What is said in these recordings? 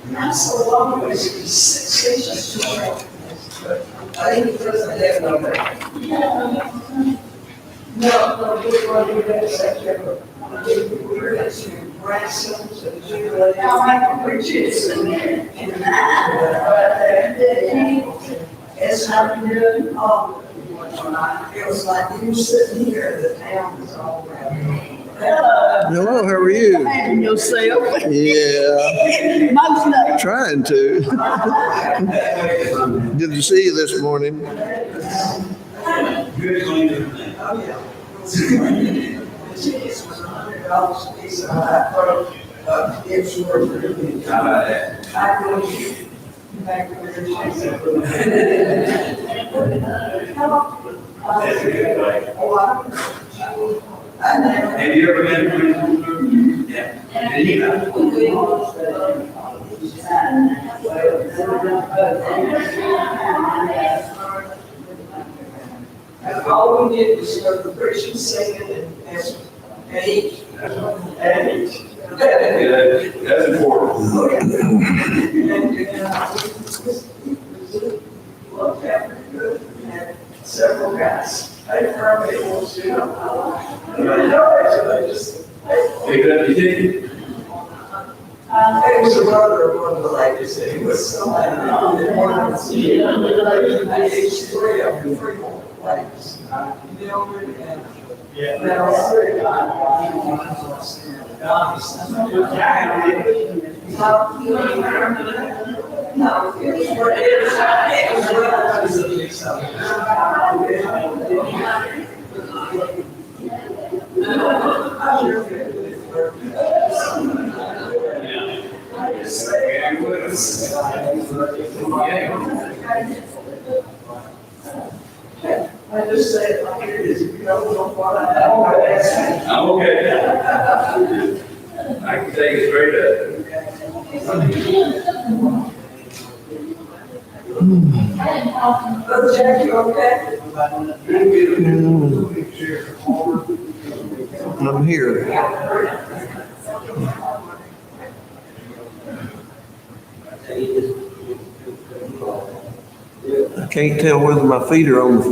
That's so long, it's 6 inches too short. I think it doesn't have no. No, we're going to do that September. We're going to grandsons and children. I like the kids in there. It's not good. Oh, it was like you sitting here, the town was all around. Hello, how are you? And yourself. Yeah, Most of trying to. Good to see you this morning. Tickets was $100 a piece, and I thought, it's worth it. How about that? I really, back when we were chasing. Have you ever been to prison? Yeah. And all we did was go to the preaching, singing, and age. That's important. Looked after good, and several guys. They probably will see them. They just. Pick it up, you did. It was a brother of one of the ladies, and he was somebody, one of the, age 3 of the 3 ladies. Mildred and. Yeah. No, it was relatively something. I just say it like it is, if you don't know what I know. I'm okay. I can take it straight up. Brother Jack, you okay? I'm here. I can't tell whether my feet are on the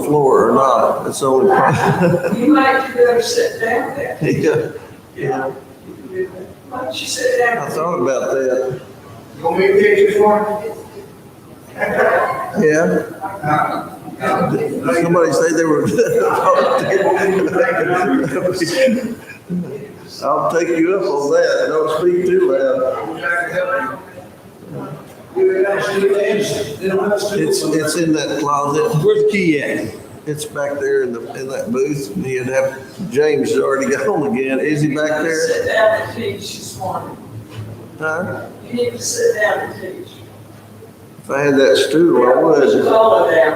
floor or not. That's the only problem. You might better sit down there. Yeah. Why don't you sit down? I thought about that. You want me to take this one? Yeah. Somebody said they were. I'll take you up on that. Don't speak too loud. It's in that closet. Where's the key at? It's back there in that booth. He'd have, James has already got home again. Is he back there? Sit down and teach this morning. Huh? You need to sit down and teach. If I had that stool, I would. Call it down.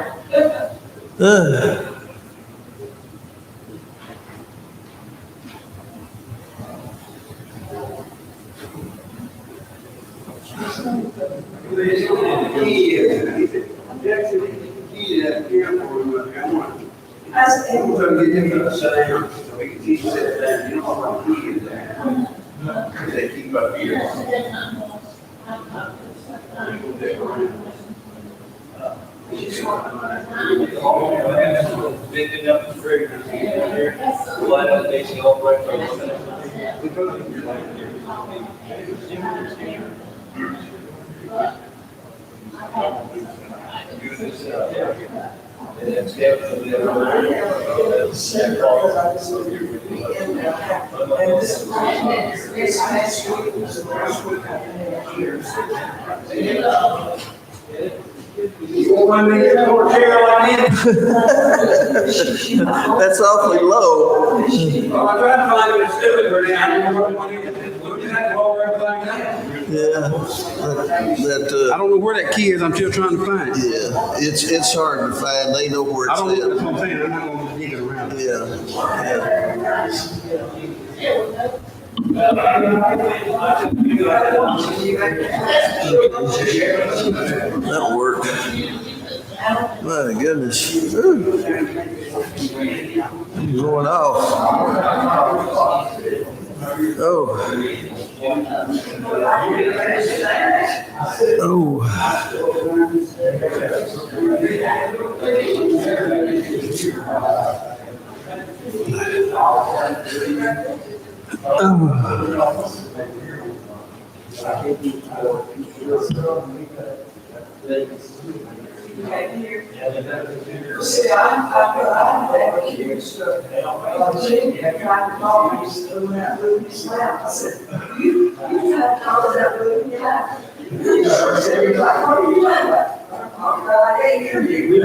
As a They keep up here. Picking up the fragrance here, light up facing all right from It's definitely You want me to get more chair like this? That's awfully low. Well, I tried to find it stupid, but I didn't know what you had to hold everything down. Yeah. I don't know where that key is. I'm still trying to find it. Yeah, it's hard to find. They know where I it's don't know. That's at. what I'm saying. I'm not going to dig it around. Yeah. That'll work. My goodness. Ooh. I'm going off. Oh. See, I'm accused of Virginia trying to call me still in that room slap. I said, you tried to call that room, yeah. He said, he's like, what are you doing? I can't hear you.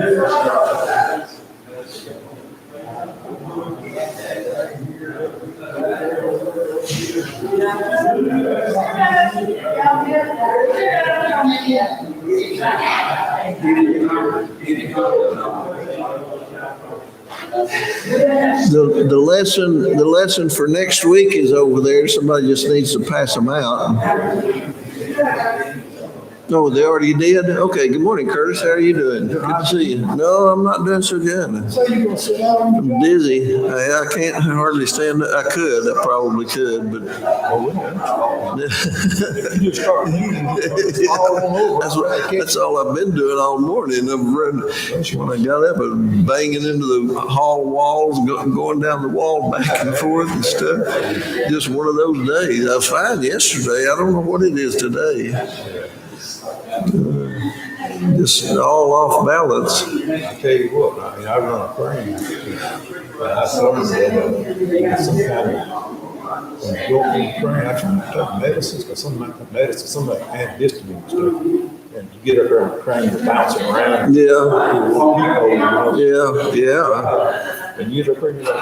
The lesson for next week is over there. Somebody just needs to pass them out. Oh, they already did? Okay, good morning, Curtis. How are you doing? Good to see you. No, I'm not doing so good. So you gonna sit down? I'm dizzy. I can't hardly stand up. I could. I probably could, but You just start leaning all over. that's all I've been doing all morning. When I got up, I was banging into the hall walls, going down the wall back and forth and stuff. Just one of those days. I was fine yesterday. I don't know what it is today. Just all off balance. I tell you what, I mean, I run a crane. I started with some kind of, when you go on the crane, I try to take medicines, because some of the medicine, some of the antihistamine stuff. And you get up there on the crane, you're bouncing around. Yeah. And you get up there and you're like,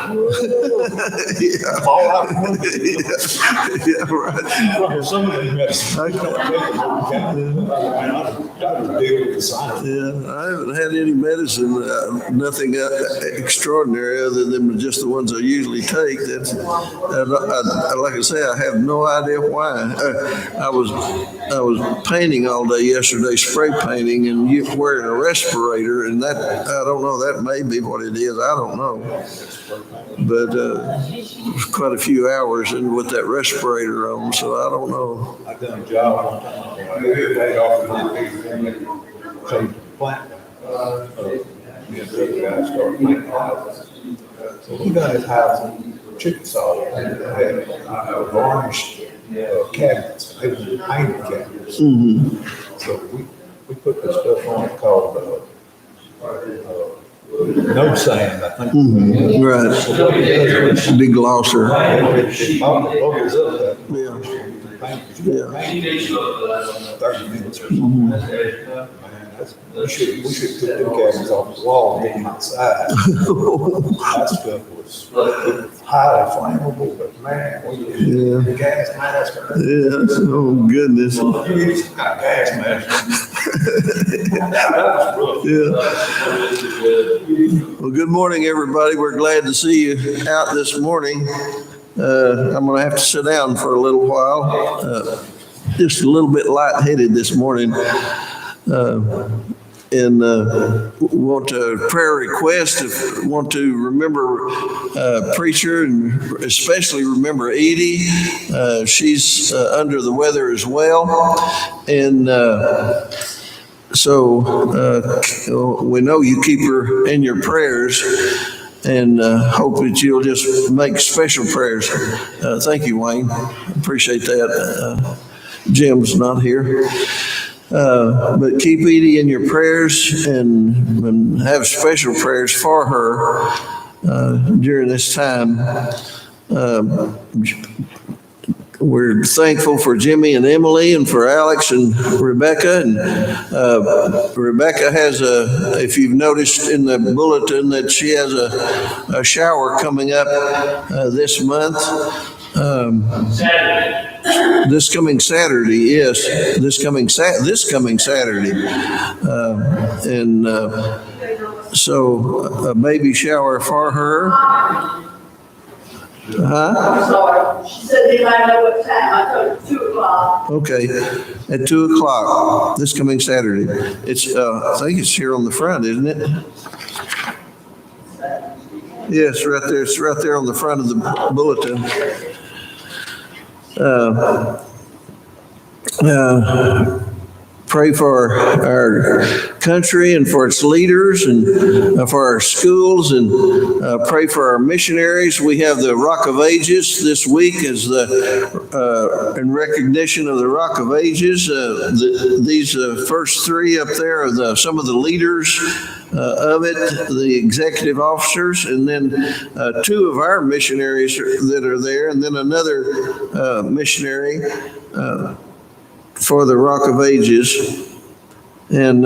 fall out from under you. Yeah, right. Some of the medicine, I don't take it, I don't deal with the science. Yeah, I haven't had any medicine, nothing extraordinary other than just the ones I usually take. That's, like I say, I have no idea why. I was painting all day yesterday, spray painting, and wearing a respirator, and that, I don't know, that may be what it is. I don't know. But quite a few hours and with that respirator on, so I don't know. I done a job one time. I paid off the plant. Me and the other guy started planting houses. So we done his house in Chickasaw. And had varnished cabinets. They were painted cabinets. Mm-hmm. So we put this stuff on it called no sand, I think. Mm-hmm. Right. Big glosser. It bubbles up that. Yeah. 30 minutes or something. Man, we should put them cabinets off the wall and get them outside. That stuff was highly flammable, but man, the gas mask. Yeah. Oh goodness. You need some kind of gas mask. Yeah. Well, good morning, everybody. We're glad to see you out this morning. I'm going to have to sit down for a little while. Just a little bit lightheaded this morning. And want a prayer request, if want to remember preacher, and especially remember Edie. She's under the weather as well. And so we know you keep her in your prayers, and hope that you'll just make special prayers. Thank you, Wayne. Appreciate that. Jim's not here. But keep Edie in your prayers, and have special prayers for her during this time. We're thankful for Jimmy and Emily, and for Alex and Rebecca. And Rebecca has if you've noticed in the bulletin, that she has a shower coming up this month. This coming Saturday, yes. This coming Saturday. So a baby shower for her. Huh? I'm sorry. She said, do I know what time? I told her 2:00. Okay, at 2:00 this coming Saturday. It's, I think it's here on the front, isn't it? Yes, right there. It's right there on the front of the bulletin. Pray for our country and for its leaders and for our schools and pray for our missionaries. We have the Rock of Ages this week as in recognition of the Rock of Ages. These first three up there are some of the leaders of it, the executive officers, and then two of our missionaries that are there, and then another missionary for the Rock of Ages, and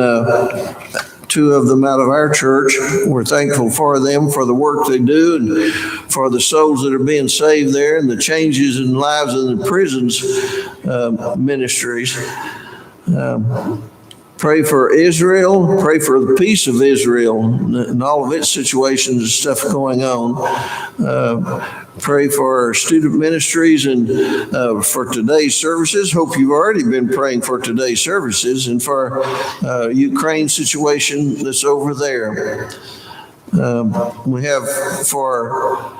two of them out of our church. We're thankful for them, for the work they do, and for the souls that are being saved there, and the changes in lives in the prisons ministries. Pray for Israel, pray for the peace of Israel and all of its situations and stuff going on. Pray for our student ministries and for today's services. Hope you've already been praying for today's services and for Ukraine situation that's over there. We have for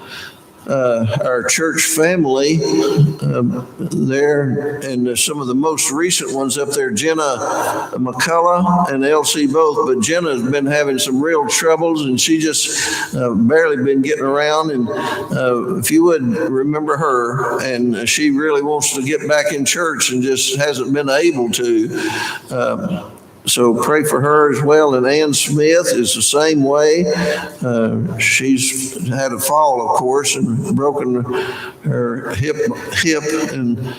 our church family there, and some of the most recent ones up there, Jenna McCullough and Elsie both, but Jenna's been having some real troubles and she just barely been getting around, and if you would remember her, and she really wants to get back in church and just hasn't been able to. So pray for her as well. And Ann Smith is the same way. She's had a fall, of course, and broken her hip, and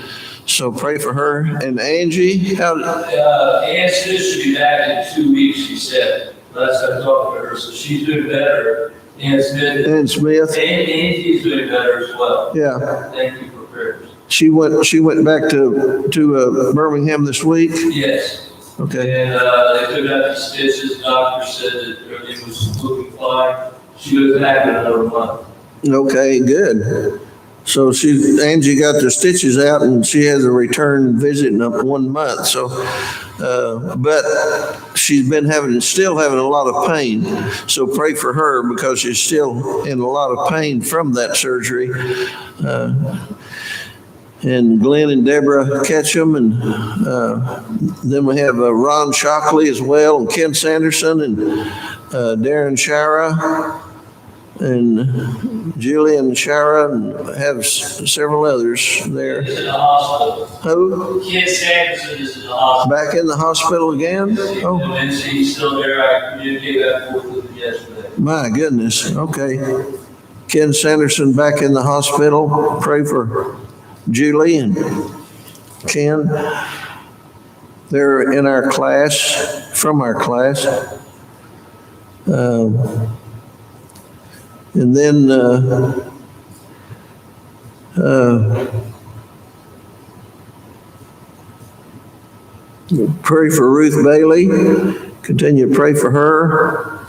so pray for her. And Angie, Ann Smith should be back in 2 weeks, she said. Last I talked to her, so she's doing better. Ann Smith. And Angie's doing better as well. Yeah. Thank you for prayers. She went back to Birmingham this week. Yes. Okay. And they took out the stitches. The doctor said that everything was looking fine. She goes back in another month. Okay, good. So Angie got the stitches out and she has a return visit in 1 month. So, but she's been still having a lot of pain. So pray for her because she's still in a lot of pain from that surgery. And Glenn and Deborah Ketchum, and then we have Ron Shockley as well, and Ken Sanderson, and Darren Shara, and Julian Shara, and have several others there. He's in the hospital. Who? Ken Sanderson is in the hospital. Back in the hospital again? Oh, And he's still there. I communicated that with him yesterday. my goodness. Okay. Ken Sanderson back in the hospital. Pray for Julie and Ken. They're in our class, from our class. And then pray for Ruth Bailey. Continue to pray for her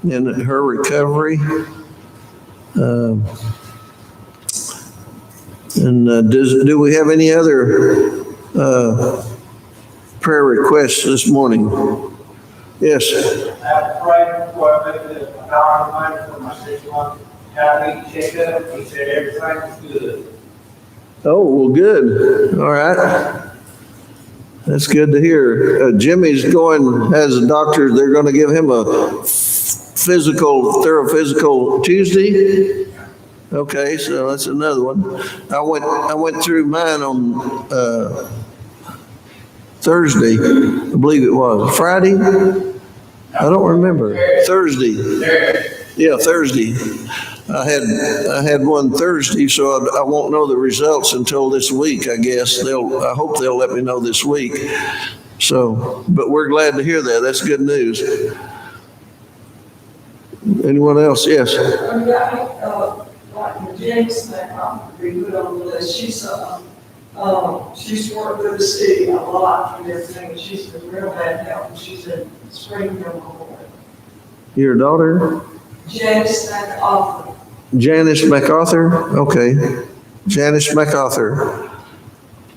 in her recovery. And do we have any other prayer requests this morning? Yes. I prayed before I went to the doctor's appointment for my 6-month diabetes checkup. He said everything was good. Oh, well, good. All right. That's good to hear. Jimmy's has a doctor. They're going to give him a thorough physical Tuesday. Okay, so that's another one. I went through mine on Thursday, I believe it was. Friday? I don't remember. Thursday. Yeah, Thursday. I had one Thursday, so I won't know the results until this week, I guess. I hope they'll let me know this week. So, but we're glad to hear that. That's good news. Anyone else? Yes. Like James, I'm pretty good on the list. She's worked with the city a lot and everything. She's been real bad health, and she's in Springfield. Your daughter? James, Janice MacArthur, okay. Janice MacArthur.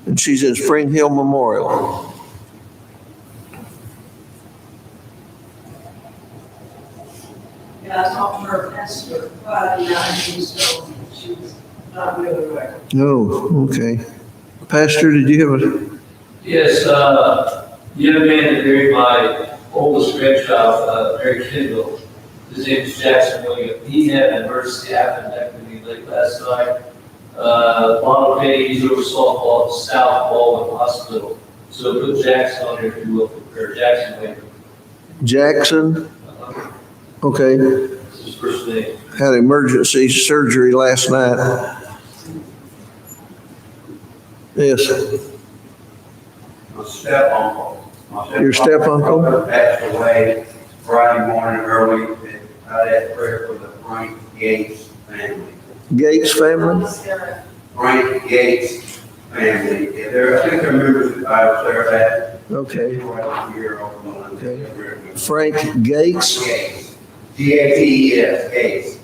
And she's in Spring Hill Memorial. Yeah, I talked to her pastor Friday night, and so she was not really well. Oh, okay. Pastor, did you have a, Yes, the young man that married my oldest grandchild, Mary Kendall, his name is Jackson William. He had an emergency appendectomy late last night. Ronald Penny, he's over softball at South Baldwin Hospital. So put Jackson on here if you will for prayer. Jackson William. Jackson? Okay. This is his first name. Had emergency surgery last night. Yes. My step-uncle. Your step-uncle? Passed away Friday morning early, and I had prayer for the Frank Gates family. Gates family? Frank Gates family. Yeah, I think they're members of the Bible there. Okay. Okay. Frank Gates? Gates. G-A-T-E-S, Gates.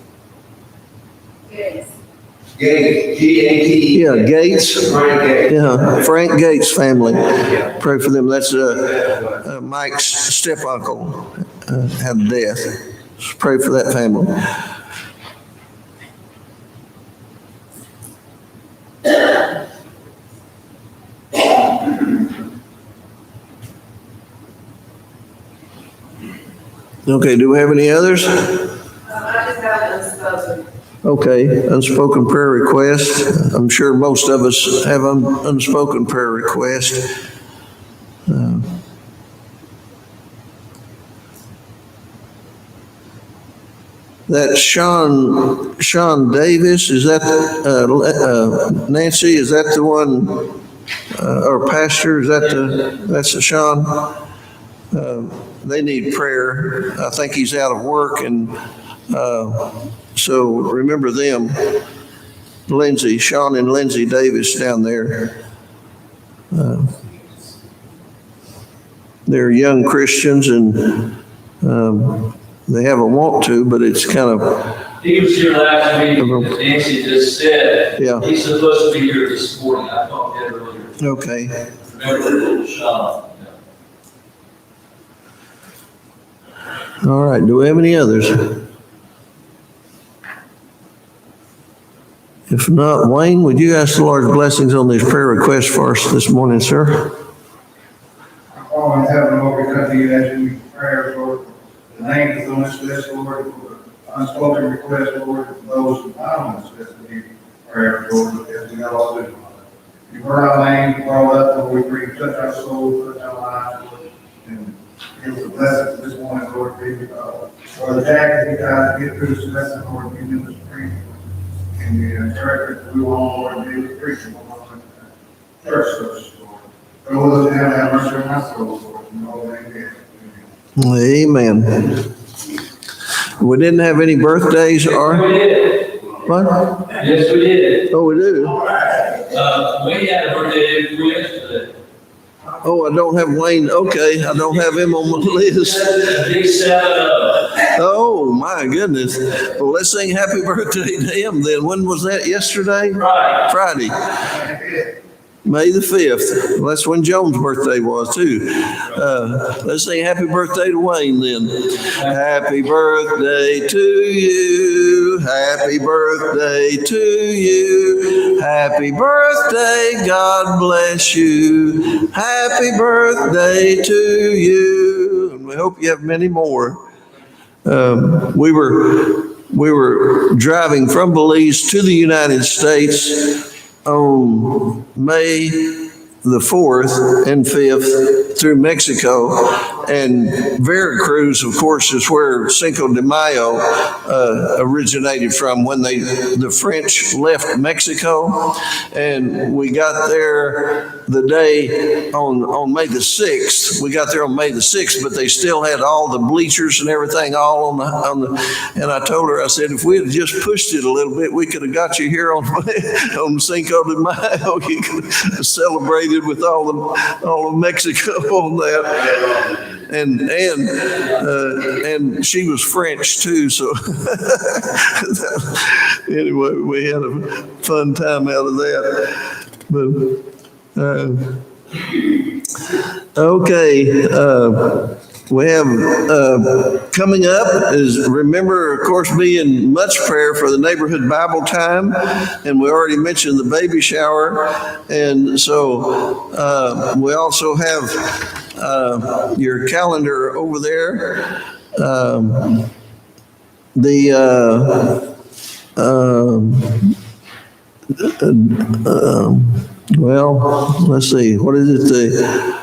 Yes. Gates, G-A-T-E. Yeah, Gates. Frank Gates. Yeah, Frank Gates family. Yeah. Pray for them. That's Mike's step-uncle had a death. Just pray for that family. Okay, do we have any others? I just have it unspoken. Okay, unspoken prayer request. I'm sure most of us have unspoken prayer request. That Sean Davis, is that, Nancy, is that the one, or pastor, is that that's the Sean? They need prayer. I think he's out of work, and so remember them. Lindsay, Sean and Lindsay Davis down there. They're young Christians, and they haven't want to, but it's kind of. He was here last week, as Nancy just said. Yeah. He's supposed to be here this morning. I talked to him earlier. Okay. Remember, Sean. All right. Do we have any others? If not, Wayne, would you ask the Lord's blessings on these prayer requests for us this morning, sir? Oh, in heaven, Lord, we come to you asking prayers, Lord, the names on this list, Lord, for unspoken requests, Lord, for those who not on this list, we need prayers, Lord, as we all do. You heard our name, called up, Lord, we bring touch our souls, touch our lives, Lord, and give us a blessing this morning, Lord, be Brother Jack, as he tries to get through this lesson, Lord, give him the strength and the encouragement that we want, Lord, and be the preaching, Lord, church service, Lord. Those that have mercy on my soul, Lord, and all that they Amen. We didn't have any birthdays, We or did. what? Yes, we did. Oh, we do. We had a birthday for yesterday. Oh, I don't have Wayne. Okay, I don't have him on my list. Big 7-0. Oh, my goodness. Well, let's sing happy birthday to him then. When was that? Yesterday? Right. Friday. May the 5th. Well, that's when Joan's birthday was too. Let's sing happy birthday to Wayne then. Happy birthday to you. Happy birthday to you. Happy birthday. God bless you. Happy birthday to you. And we hope you have many more. We were driving from Belize to the United States on May the 4th and 5th through Mexico. And Veracruz, of course, is where Cinco de Mayo originated from when the French left Mexico. And we got there the day on May the 6th. We got there on May the 6th, but they still had all the bleachers and everything all on the and I told her, I said, if we had just pushed it a little bit, we could have got you here on Cinco de Mayo. You could have celebrated with all of Mexico on that. and she was French too. So anyway, we had a fun time out of that. But okay. We have coming up is, remember, of course, being much prayer for the neighborhood Bible time, and we already mentioned the baby shower, and so we also have your calendar over there. Well, let's see, what is it? The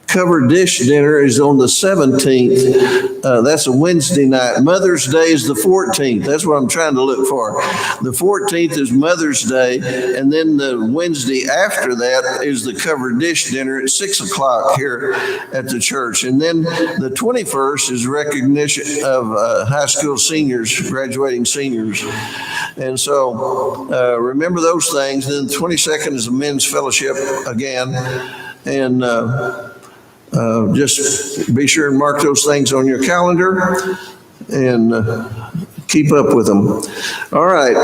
covered dish dinner is on the 17th. That's a Wednesday night. Mother's Day is the 14th. That's what I'm trying to look for. The 14th is Mother's Day, and then the Wednesday after that is the covered dish dinner at 6 o'clock here at the church. And then the 21st is recognition of high school seniors, graduating seniors. And so remember those things. Then the 22nd is a men's fellowship again. And just be sure and mark those things on your calendar and keep up with them. All right,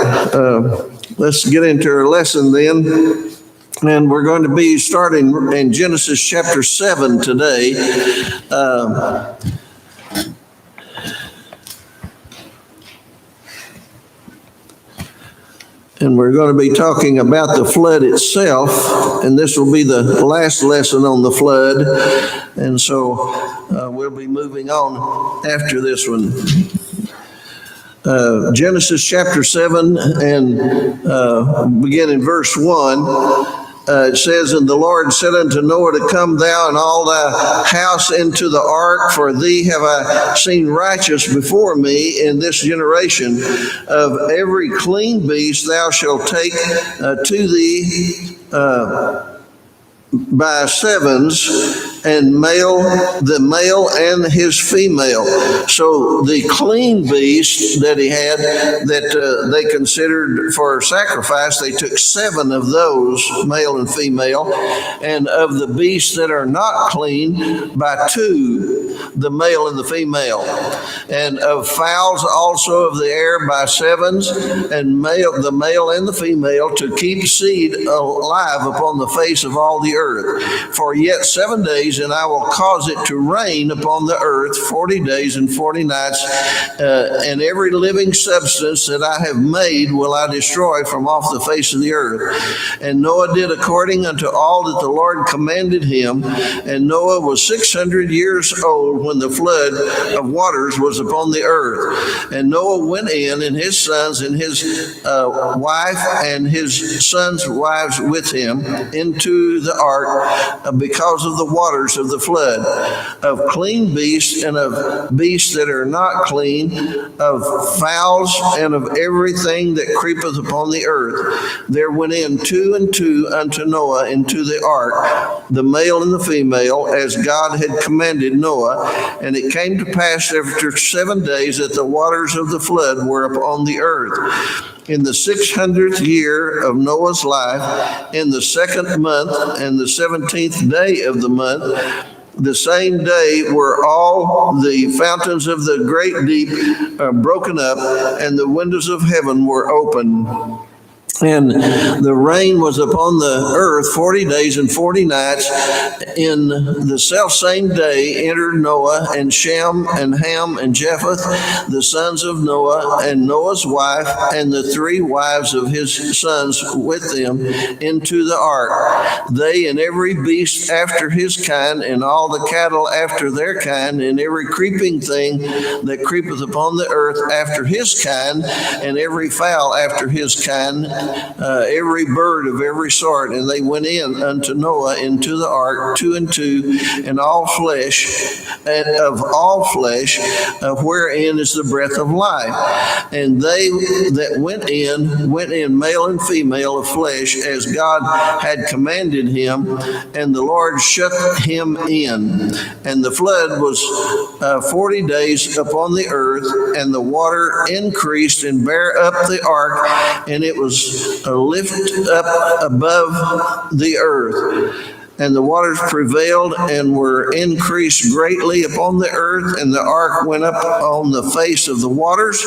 let's get into our lesson then. And we're going to be starting in Genesis chapter 7 today. And we're going to be talking about the flood itself, and this will be the last lesson on the flood. And so we'll be moving on after this one. Genesis chapter 7 and begin in verse 1. It says, "And the Lord said unto Noah to come thou and all thy house into the ark, for thee have I seen righteous before me in this generation. Of every clean beast thou shalt take to thee by sevens, and the male and his female." So the clean beast that he had that they considered for sacrifice, they took 7 of those, male and female, and of the beasts that are not clean, by 2, the male and the female, and of fowls also of the air by 7s, and the male and the female, to keep seed alive upon the face of all the earth. For yet 7 days, and I will cause it to rain upon the earth 40 days and 40 nights, and every living substance that I have made will I destroy from off the face of the earth. And Noah did according unto all that the Lord commanded him. And Noah was 600 years old when the flood of waters was upon the earth. And Noah went in, and his sons and his wife and his sons' wives with him, into the ark, because of the waters of the flood, of clean beasts and of beasts that are not clean, of fowls and of everything that creepeth upon the earth. There went in 2 and 2 unto Noah into the ark, the male and the female, as God had commanded Noah. And it came to pass after 7 days that the waters of the flood were upon the earth. In the 600th year of Noah's life, in the 2nd month and the 17th day of the month, the same day were all the fountains of the great deep broken up, and the windows of heaven were opened. And the rain was upon the earth 40 days and 40 nights. In the selfsame day entered Noah and Shem and Ham and Japheth, the sons of Noah, and Noah's wife, and the 3 wives of his sons with them, into the ark. They and every beast after his kind, and all the cattle after their kind, and every creeping thing that creepeth upon the earth after his kind, and every fowl after his kind, every bird of every sort. And they went in unto Noah into the ark, 2 and 2, and all flesh, and of all flesh, wherein is the breath of life. And they that went in male and female of flesh, as God had commanded him, and the Lord shut him in. And the flood was 40 days upon the earth, and the water increased and bare up the ark, and it was lift up above the earth. And the waters prevailed and were increased greatly upon the earth, and the ark went up on the face of the waters,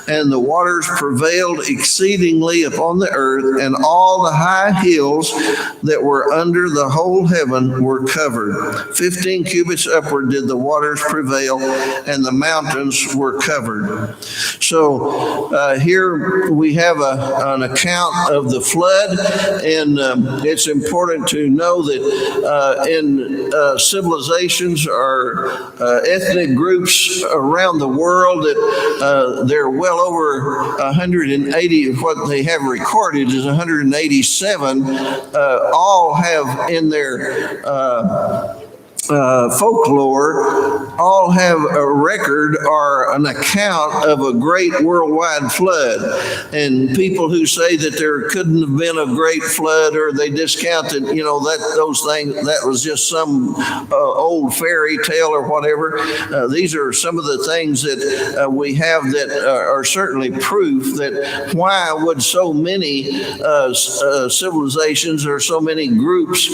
and the waters prevailed exceedingly upon the earth, and all the high hills that were under the whole heaven were covered. 15 cubits upward did the waters prevail, and the mountains were covered. So here we have an account of the flood, and it's important to know that in civilizations or ethnic groups around the world that there are well over 180, what they have recorded is 187, all have in their folklore, all have a record or an account of a great worldwide flood. And people who say that there couldn't have been a great flood, or they discounted, those things, that was just some old fairy tale or whatever. These are some of the things that we have that are certainly proof that why would so many civilizations or so many groups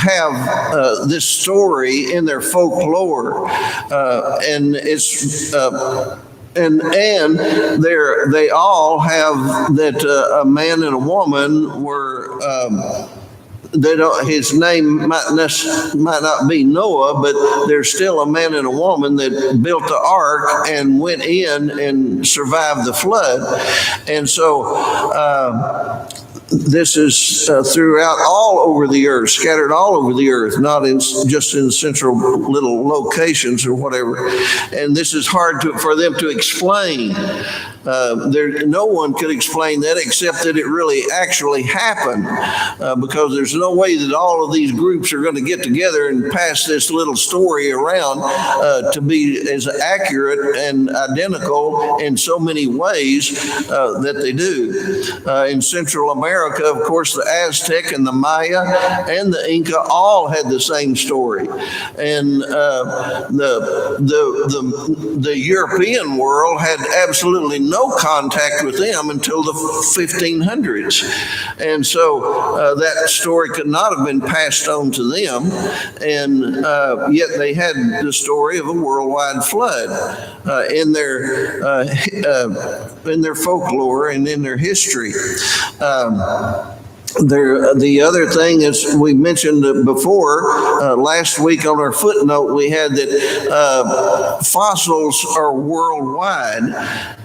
have this story in their folklore, and it's and they all have that a man and a woman were. They don't. His name might not be Noah, but there's still a man and a woman that built the ark and went in and survived the flood, and so. This is throughout all over the earth, scattered all over the earth, not just in central little locations or whatever. And this is hard for them to explain. No one could explain that except that it really actually happened, because there's no way that all of these groups are going to get together and pass this little story around to be as accurate and identical in so many ways that they do. In Central America, of course, the Aztec and the Maya and the Inca all had the same story, and the European world had absolutely no contact with them until the 1500s, and so that story could not have been passed on to them, and yet they had the story of a worldwide flood in their folklore and in their history. The other thing is, we mentioned before, last week on our footnote, we had that fossils are worldwide.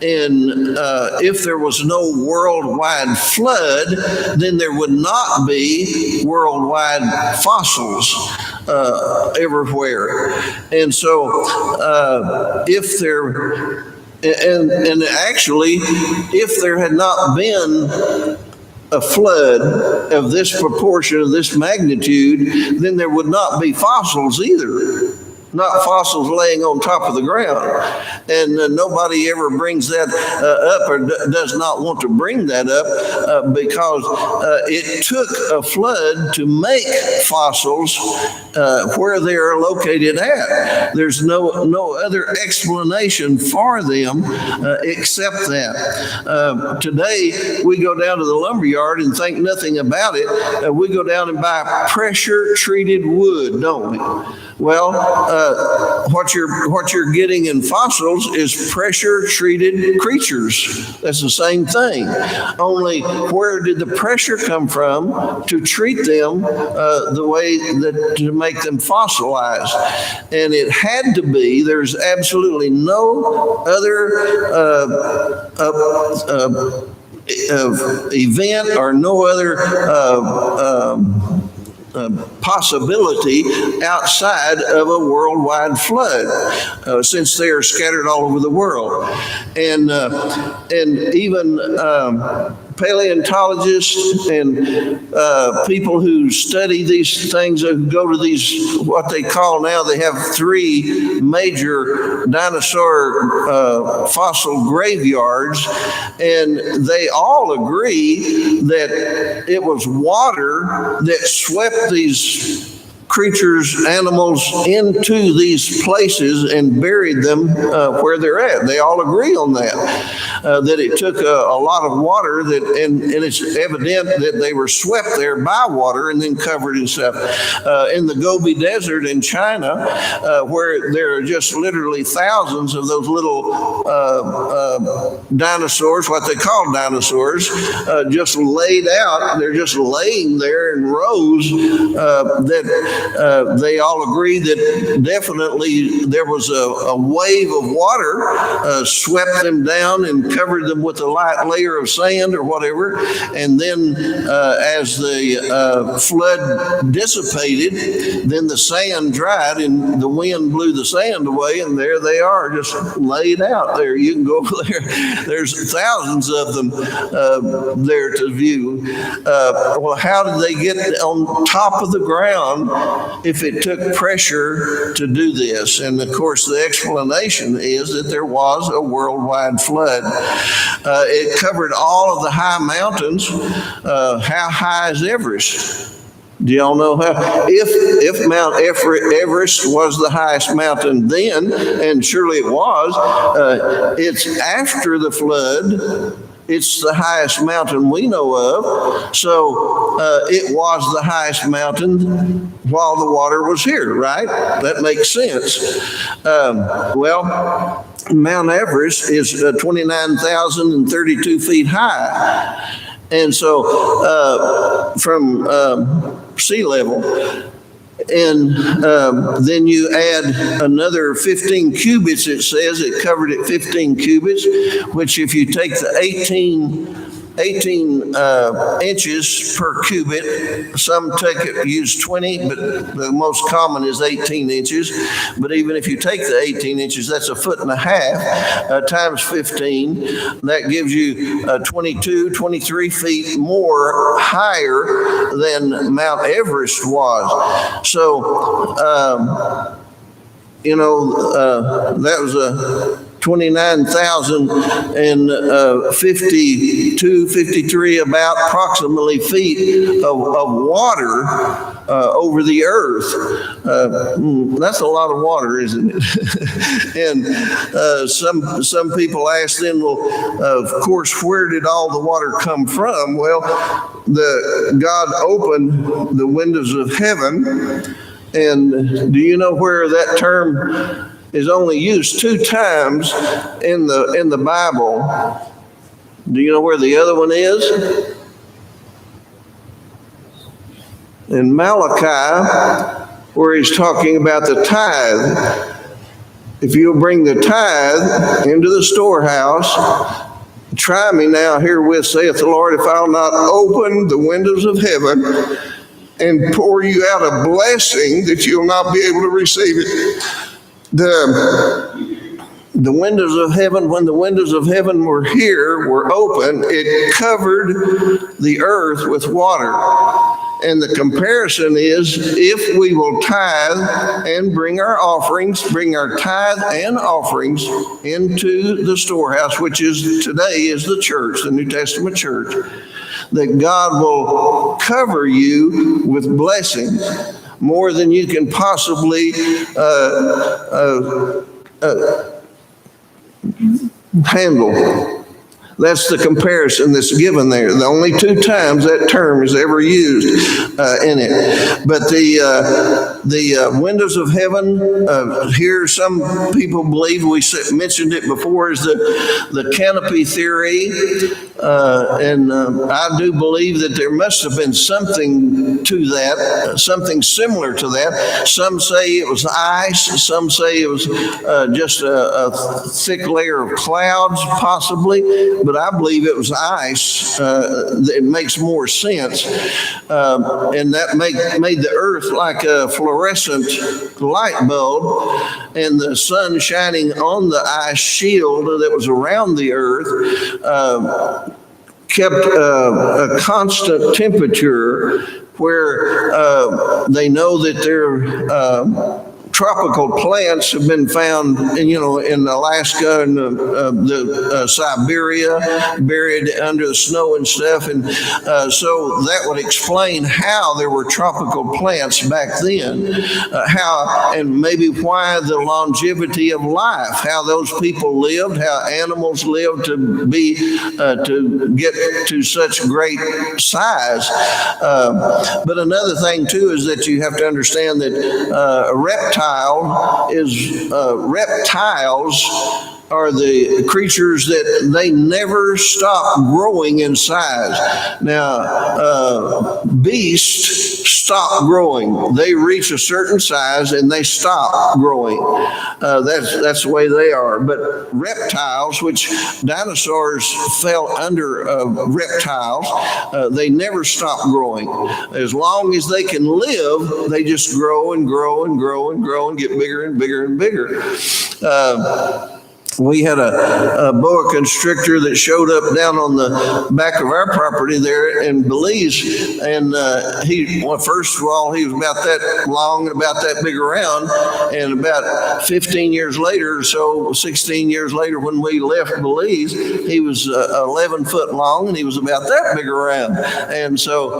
And if there was no worldwide flood, then there would not be worldwide fossils everywhere. And so if there... And actually, if there had not been a flood of this proportion, of this magnitude, then there would not be fossils either. Not fossils laying on top of the ground. And nobody ever brings that up, or does not want to bring that up, because it took a flood to make fossils where they are located at. There's no other explanation for them except that. Today, we go down to the lumberyard and think nothing about it. We go down and buy pressure-treated wood, don't we? Well, what you're getting in fossils is pressure-treated creatures. That's the same thing. Only, where did the pressure come from to treat them the way that to make them fossilized? And it had to be. There's absolutely no other event or no other possibility outside of a worldwide flood, since they are scattered all over the world, and even paleontologists and people who study these things, who go to these, what they call now, they have 3 major dinosaur fossil graveyards, and they all agree that it was water that swept these creatures, animals into these places and buried them where they're at. They all agree on that. That it took a lot of water and it's evident that they were swept there by water and then covered in stuff. In the Gobi Desert in China, where there are just literally thousands of those little dinosaurs, what they call dinosaurs, just laid out. They're just laying there in rows that they all agree that definitely there was a wave of water swept them down and covered them with a light layer of sand or whatever. And then as the flood dissipated, then the sand dried and the wind blew the sand away, and there they are, just laid out there. You can go there. There's thousands of them there to view. Well, how did they get on top of the ground if it took pressure to do this? And of course, the explanation is that there was a worldwide flood. It covered all of the high mountains. How high is Everest? Do y'all know how? If Mount Everest was the highest mountain then, and surely it was, it's after the flood. It's the highest mountain we know of. So it was the highest mountain while the water was here, right? That makes sense. Well, Mount Everest is 29,032 feet high. And so from sea level, and then you add another 15 cubits, it says it covered at 15 cubits, which if you take the 18 inches per cubit, some use 20, but the most common is 18 inches. But even if you take the 18 inches, that's a foot and a half times 15. That gives you 22, 23 feet more higher than Mount Everest was. So, that was a 29,052, 53, about approximately feet of water over the earth. That's a lot of water, isn't it? And some people ask then, well, of course, where did all the water come from? Well, God opened the windows of heaven. And do you know where that term is only used 2 times in the Bible? Do you know where the other one is? In Malachi, where he's talking about the tithe. If you'll bring the tithe into the storehouse, try me now herewith, saith the Lord, if I'll not open the windows of heaven and pour you out a blessing that you'll not be able to receive it. The windows of heaven, when the windows of heaven were open, it covered the earth with water. And the comparison is, if we will tithe and bring our tithe and offerings into the storehouse, which today is the church, the New Testament church, that God will cover you with blessings more than you can possibly handle. That's the comparison that's given there. The only 2 times that term is ever used in it. But the windows of heaven, here some people believe, we mentioned it before, is the canopy theory. And I do believe that there must have been something to that, something similar to that. Some say it was ice. Some say it was just a thick layer of clouds, possibly. But I believe it was ice. It makes more sense. And that made the earth like a fluorescent light bulb, and the sun shining on the ice shield that was around the earth kept a constant temperature where they know that tropical plants have been found, in Alaska and Siberia, buried under the snow and stuff. And so that would explain how there were tropical plants back then, how and maybe why the longevity of life, how those people lived, how animals lived to get to such great size. But another thing too is that you have to understand that reptiles are the creatures that they never stop growing in size. Now, beasts stop growing. They reach a certain size and they stop growing. That's the way they are. But reptiles, which dinosaurs fell under reptiles, they never stop growing. As long as they can live, they just grow and grow and grow and grow and get bigger and bigger and bigger. We had a boa constrictor that showed up down on the back of our property there in Belize, and first of all, he was about that long and about that big around, and about 15 years later, 16 years later, when we left Belize, he was 11 foot long, and he was about that big around, and so,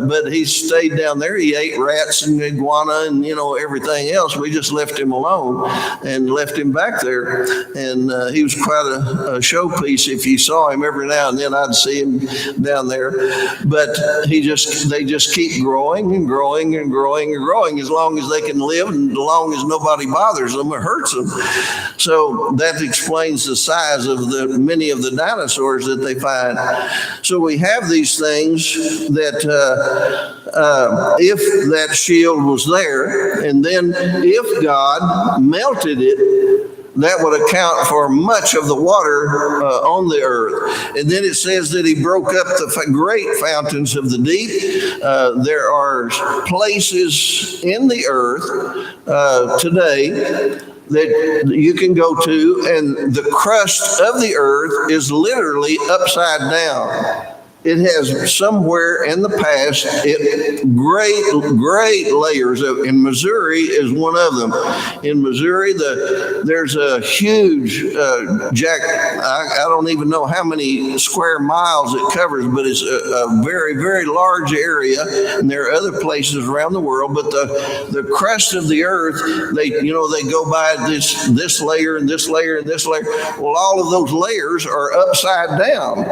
but he stayed down there. He ate rats and iguana and everything else. We just left him alone and left him back there. And he was quite a showpiece. If you saw him every now and then, I'd see him down there. But they just keep growing and growing and growing and growing as long as they can live and as long as nobody bothers them or hurts them. So that explains the size of many of the dinosaurs that they find. So we have these things that if that shield was there, and then if God melted it, that would account for much of the water on the earth. And then it says that he broke up the great fountains of the deep. There are places in the earth today that you can go to, and the crust of the earth is literally upside down. It has somewhere in the past great layers of. In Missouri is one of them. In Missouri, there's a huge I don't even know how many square miles it covers, but it's a very, very large area. And there are other places around the world. But the crust of the earth, they go by this layer and this layer and this layer. Well, all of those layers are upside down.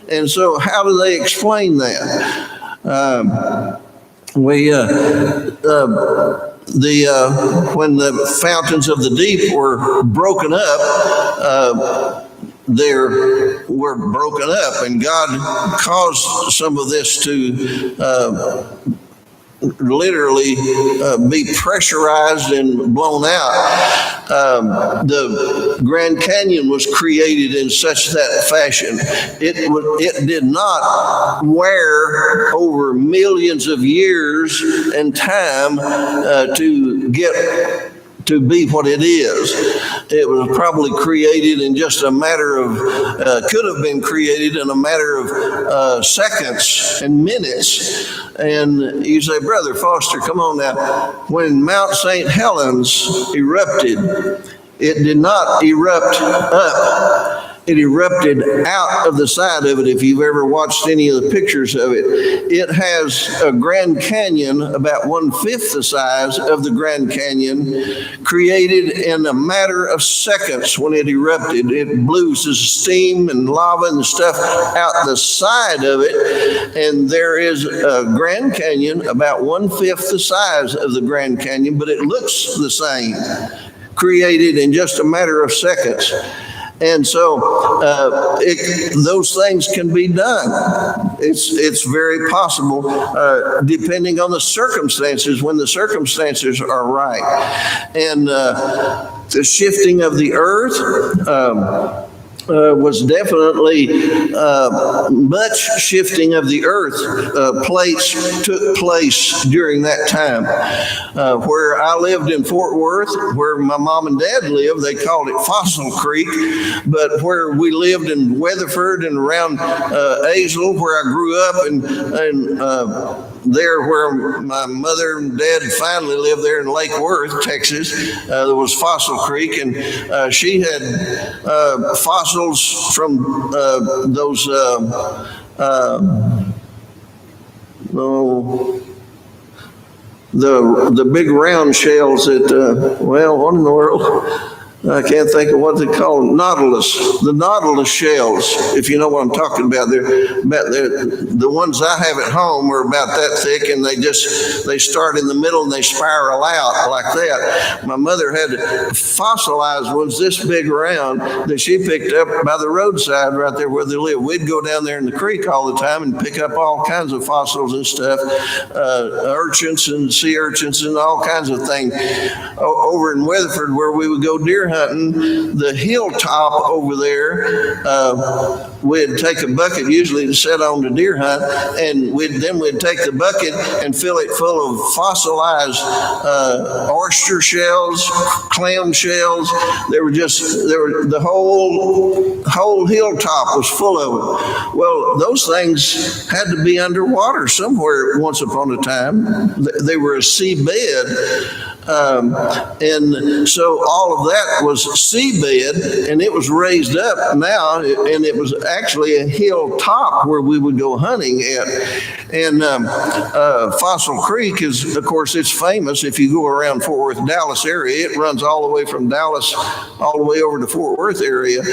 And so how do they explain that? When the fountains of the deep were broken up, were broken up, and God caused some of this to literally be pressurized and blown out. The Grand Canyon was created in such that fashion. It did not wear over millions of years and time to get to be what it is. It was probably created in just a matter of, could have been created in a matter of seconds and minutes. And you say, Brother Foster, come on now. When Mount St. Helens erupted, it did not erupt up. It erupted out of the side of it. If you've ever watched any of the pictures of it, it has a Grand Canyon about 1/5 the size of the Grand Canyon, created in a matter of seconds. When it erupted, it blew steam and lava and stuff out the side of it, and there is a Grand Canyon about 1/5 the size of the Grand Canyon, but it looks the same, created in just a matter of seconds. And so those things can be done. It's very possible, depending on the circumstances, when the circumstances are right. And the shifting of the earth was definitely much shifting of the earth took place during that time. Where I lived in Fort Worth, where my mom and dad lived, they called it Fossil Creek, but where we lived in Weatherford and around Azle, where I grew up, and there where my mother and dad finally lived there in Lake Worth, Texas. There was Fossil Creek, and she had fossils from those the big round shells that, well, what in the world? I can't think of what they call them. The nautilus shells, if you know what I'm talking about. The ones I have at home are about that thick, and they start in the middle and they spiral out like that. My mother had fossilized ones this big around that she picked up by the roadside right there where they live. We'd go down there in the creek all the time and pick up all kinds of fossils and stuff, urchins and sea urchins and all kinds of things. Over in Weatherford, where we would go deer hunting, the hilltop over there, we'd take a bucket usually to set on the deer hunt, and we'd take the bucket and fill it full of fossilized oyster shells, clam shells. The whole hilltop was full of them. Well, those things had to be underwater somewhere once upon a time. They were a seabed. And so all of that was seabed, and it was raised up now, and it was actually a hilltop where we would go hunting at. And Fossil Creek is, of course, it's famous. If you go around Fort Worth, Dallas area, it runs all the way from Dallas all the way over to Fort Worth area.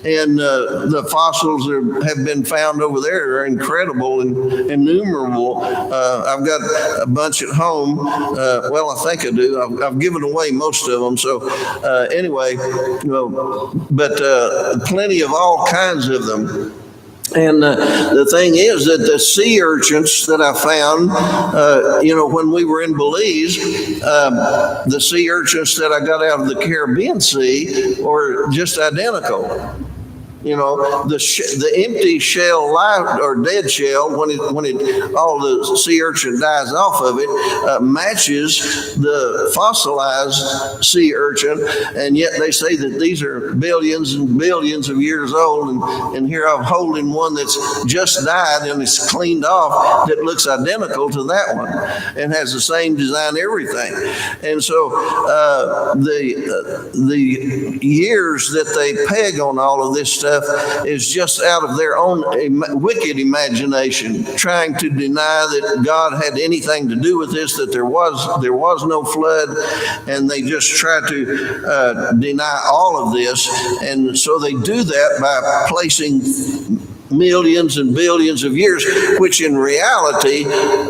And the fossils have been found over there are incredible and innumerable. I've got a bunch at home. Well, I think I do. I've given away most of them. So anyway, but plenty of all kinds of them. And the thing is that the sea urchins that I found, when we were in Belize, the sea urchins that I got out of the Caribbean Sea were just identical. The empty shell, live or dead shell, when all the sea urchin dies off of it, matches the fossilized sea urchin, and yet they say that these are billions and billions of years old. And here I'm holding one that's just died and it's cleaned off that looks identical to that one and has the same design, everything. And so the years that they peg on all of this stuff is just out of their own wicked imagination, trying to deny that God had anything to do with this, that there was no flood, and they just try to deny all of this. And so they do that by placing millions and billions of years, which in reality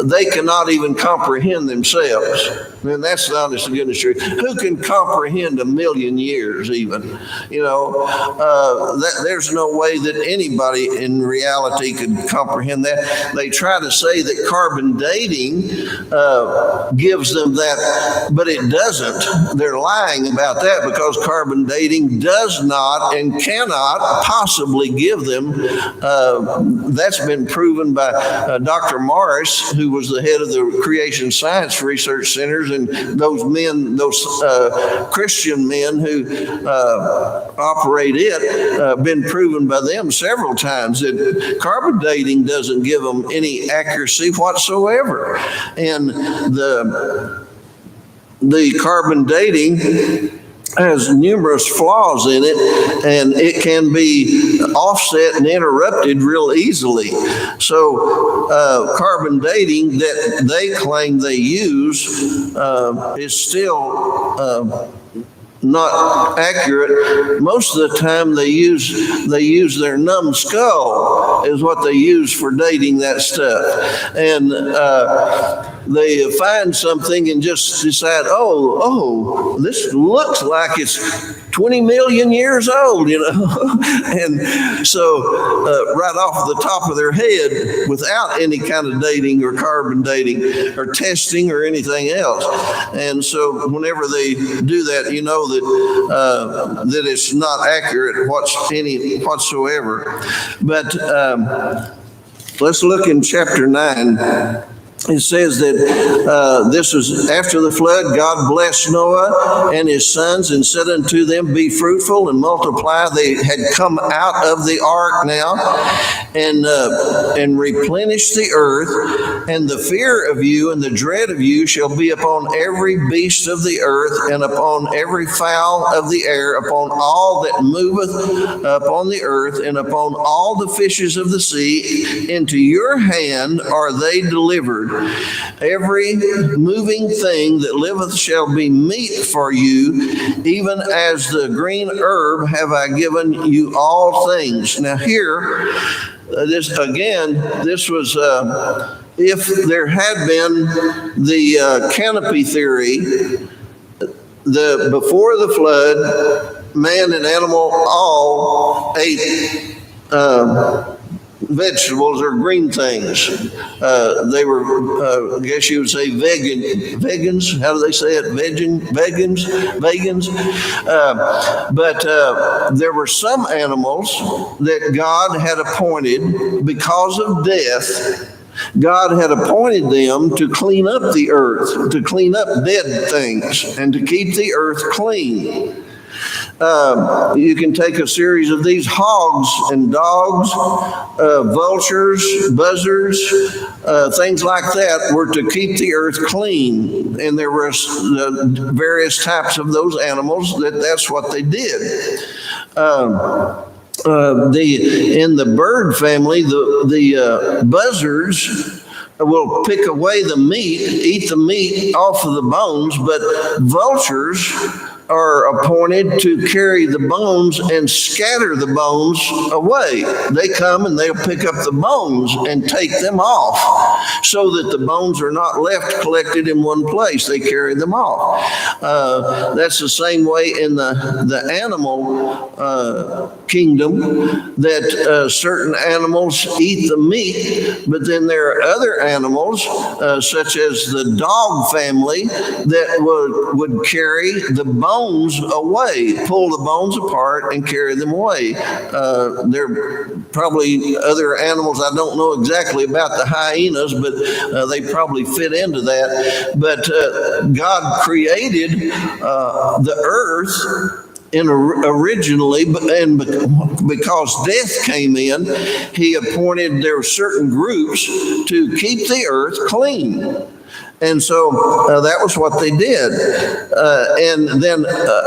they cannot even comprehend themselves. And that's the honest to goodness truth. Who can comprehend 1,000,000 years even? There's no way that anybody in reality could comprehend that. They try to say that carbon dating gives them that, but it doesn't. They're lying about that, because carbon dating does not and cannot possibly give them. That's been proven by Dr. Morris, who was the head of the Creation Science Research Centers, and those Christian men who operate it, been proven by them several times that carbon dating doesn't give them any accuracy whatsoever. And the carbon dating has numerous flaws in it, and it can be offset and interrupted real easily. So carbon dating that they claim they use is still not accurate. Most of the time they use their numbskull is what they use for dating that stuff. And they find something and just decide, oh, this looks like it's 20 million years old, And so right off the top of their head, without any kind of dating or carbon dating or testing or anything else. And so whenever they do that, you know that it's not accurate whatsoever. But let's look in chapter 9 it says that this was after the flood. God blessed Noah and his sons and said unto them, be fruitful and multiply. They had come out of the ark now and replenish the earth. And the fear of you and the dread of you shall be upon every beast of the earth and upon every fowl of the air, upon all that moveth upon the earth, and upon all the fishes of the sea. Into your hand are they delivered. Every moving thing that liveth shall be meat for you, even as the green herb have I given you all things. Now here, this was if there had been the canopy theory, before the flood, man and animal all ate vegetables or green things. They were, I guess you would say, vegans. How do they say it? Vegans. But there were some animals that God had appointed because of death. God had appointed them to clean up the earth, to clean up dead things, and to keep the earth clean. You can take a series of these: hogs and dogs, vultures, buzzards, things like that were to keep the earth clean. And there were various types of those animals that's what they did. In the bird family, the buzzards will pick away the meat, eat the meat off of the bones, but vultures are appointed to carry the bones and scatter the bones away. They come and they'll pick up the bones and take them off so that the bones are not left collected in one place. They carry them off. That's the same way in the animal kingdom, that certain animals eat the meat, but then there are other animals, such as the dog family, that would carry the bones away, pull the bones apart and carry them away. There are probably other animals I don't know exactly about, the hyenas, but they probably fit into that. But God created the earth originally, and because death came in, he appointed there were certain groups to keep the earth clean. And so that was what they did.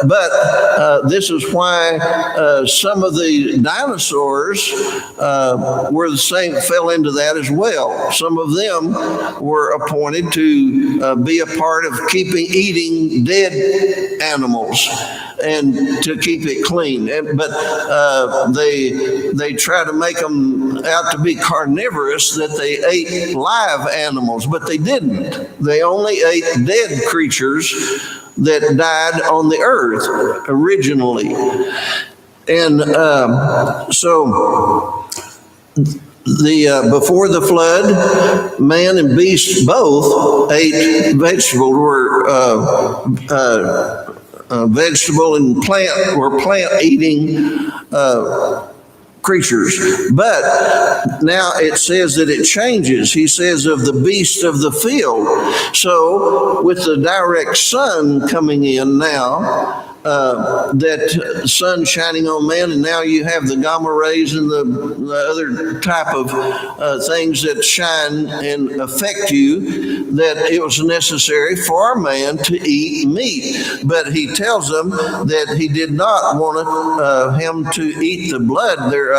But this is why some of the dinosaurs were the same, fell into that as well. Some of them were appointed to be a part of eating dead animals and to keep it clean. But they try to make them out to be carnivorous, that they ate live animals, but they didn't. They only ate dead creatures that died on the earth originally. And so before the flood, man and beast both ate vegetables, vegetable and plant eating creatures. But now it says that it changes. He says of the beast of the field. So with the direct sun coming in now, that sun shining on man, and now you have the gamma rays and the other type of things that shine and affect you, that it was necessary for a man to eat meat. But he tells them that he did not want him to eat the blood thereof.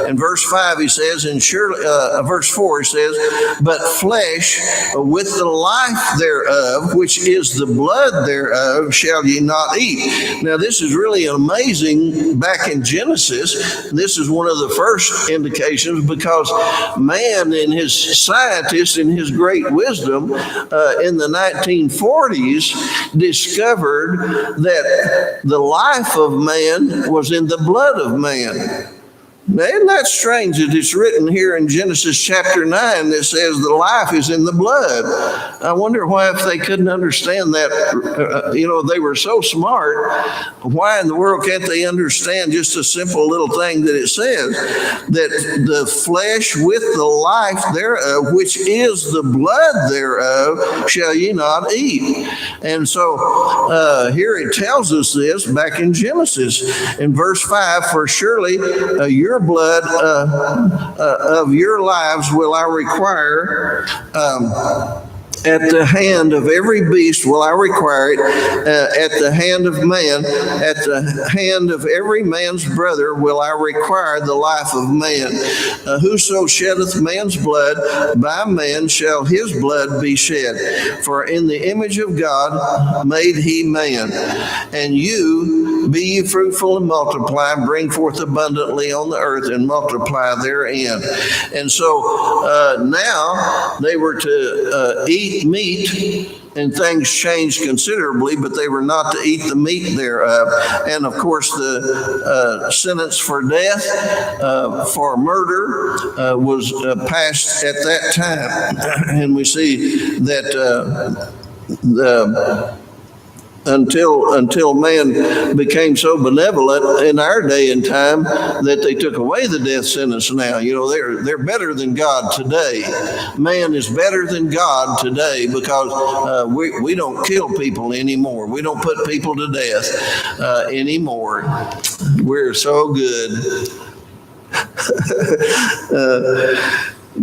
In verse 5 he says, and surely, verse 4 he says, but flesh with the life thereof, which is the blood thereof, shall ye not eat. Now, this is really amazing. Back in Genesis, this is one of the first indications, because man and his scientists in his great wisdom in the 1940s discovered that the life of man was in the blood of man. Now, isn't that strange that it's written here in Genesis chapter 9 that says the life is in the blood? I wonder why, if they couldn't understand that, they were so smart, why in the world can't they understand just a simple little thing that it says, that the flesh with the life thereof, which is the blood thereof, shall ye not eat. And so here it tells us this back in Genesis in verse 5, for surely your blood of your lives will I require, at the hand of every beast will I require it, at the hand of man, at the hand of every man's brother will I require the life of man. Whoso sheddeth man's blood, by man shall his blood be shed. For in the image of God made he man. And you, be ye fruitful and multiply, bring forth abundantly on the earth and multiply therein. And so now they were to eat meat, and things changed considerably, but they were not to eat the meat thereof. And of course, the sentence for death, for murder, was passed at that time. And we see that until man became so benevolent in our day and time that they took away the death sentence. Now, they're better than God today. Man is better than God today because we don't kill people anymore. We don't put people to death anymore. We're so good.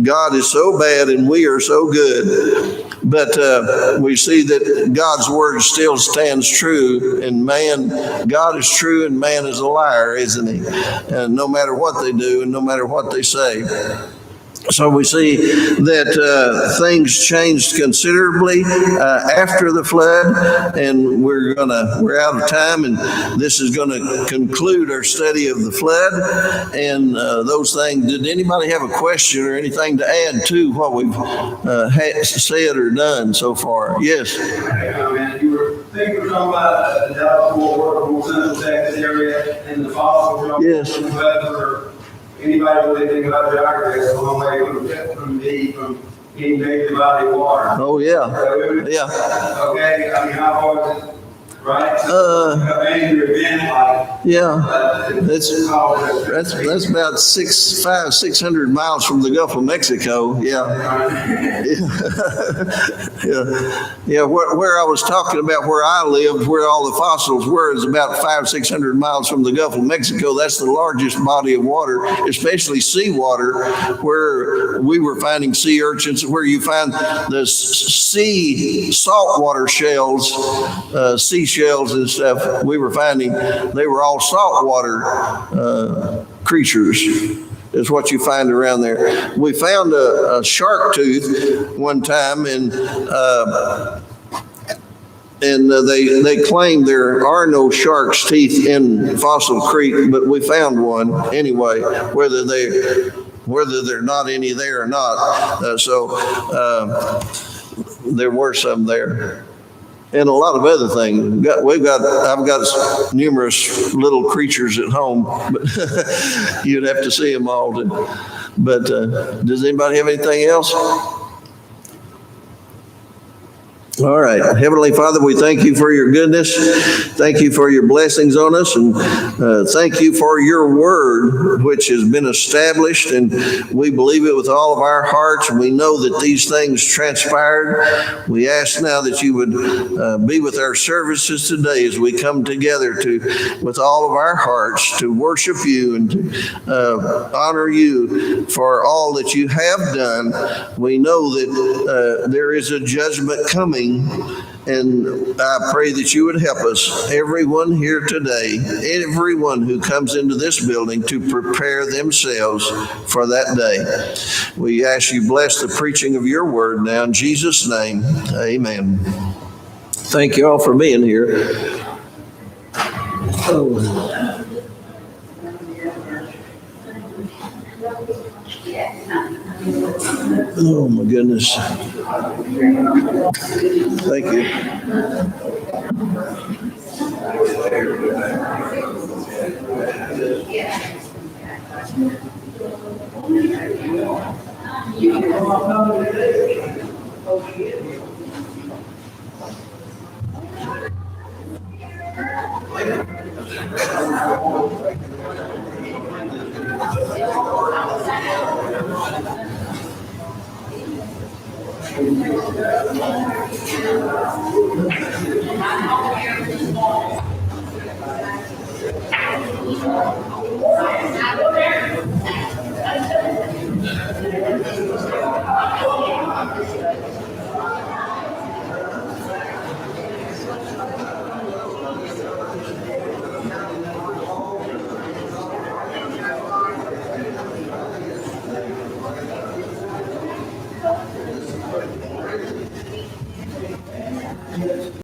God is so bad and we are so good. But we see that God's word still stands true, and God is true and man is a liar, isn't he? No matter what they do and no matter what they say. So we see that things changed considerably after the flood, and we're out of time, and this is going to conclude our study of the flood and those things. Did anybody have a question or anything to add to what we've said or done so far? Yes. You were talking about the Dallas Fort Worth, Central Texas area, and the fossils. Yes. Anybody really think about geography, it's a long way from any major body of water. Oh, yeah. Yeah. Okay, I mean, how far is it, right? Yeah. That's about 600 miles from the Gulf of Mexico. Yeah. Yeah. Where I was talking about where I lived, where all the fossils were, is about 500-600 miles from the Gulf of Mexico. That's the largest body of water, especially seawater, where we were finding sea urchins, where you find the saltwater shells, seashells and stuff. We were finding they were all saltwater creatures. Is what you find around there. We found a shark tooth one time, and they claim there are no shark's teeth in Fossil Creek, but we found one anyway. Whether they're not any there or not, so there were some there. And a lot of other things. I've got numerous little creatures at home, but you'd have to see them all. But does anybody have anything else? All right. Heavenly Father, we thank you for your goodness. Thank you for your blessings on us. And thank you for your word, which has been established. And we believe it with all of our hearts. We know that these things transpired. We ask now that you would be with our services today as we come together with all of our hearts to worship you and to honor you for all that you have done. We know that there is a judgment coming. And I pray that you would help us, everyone here today, everyone who comes into this building, to prepare themselves for that day. We ask you bless the preaching of your word now in Jesus' name. Amen. Thank you all for being here. Oh my goodness. Thank you.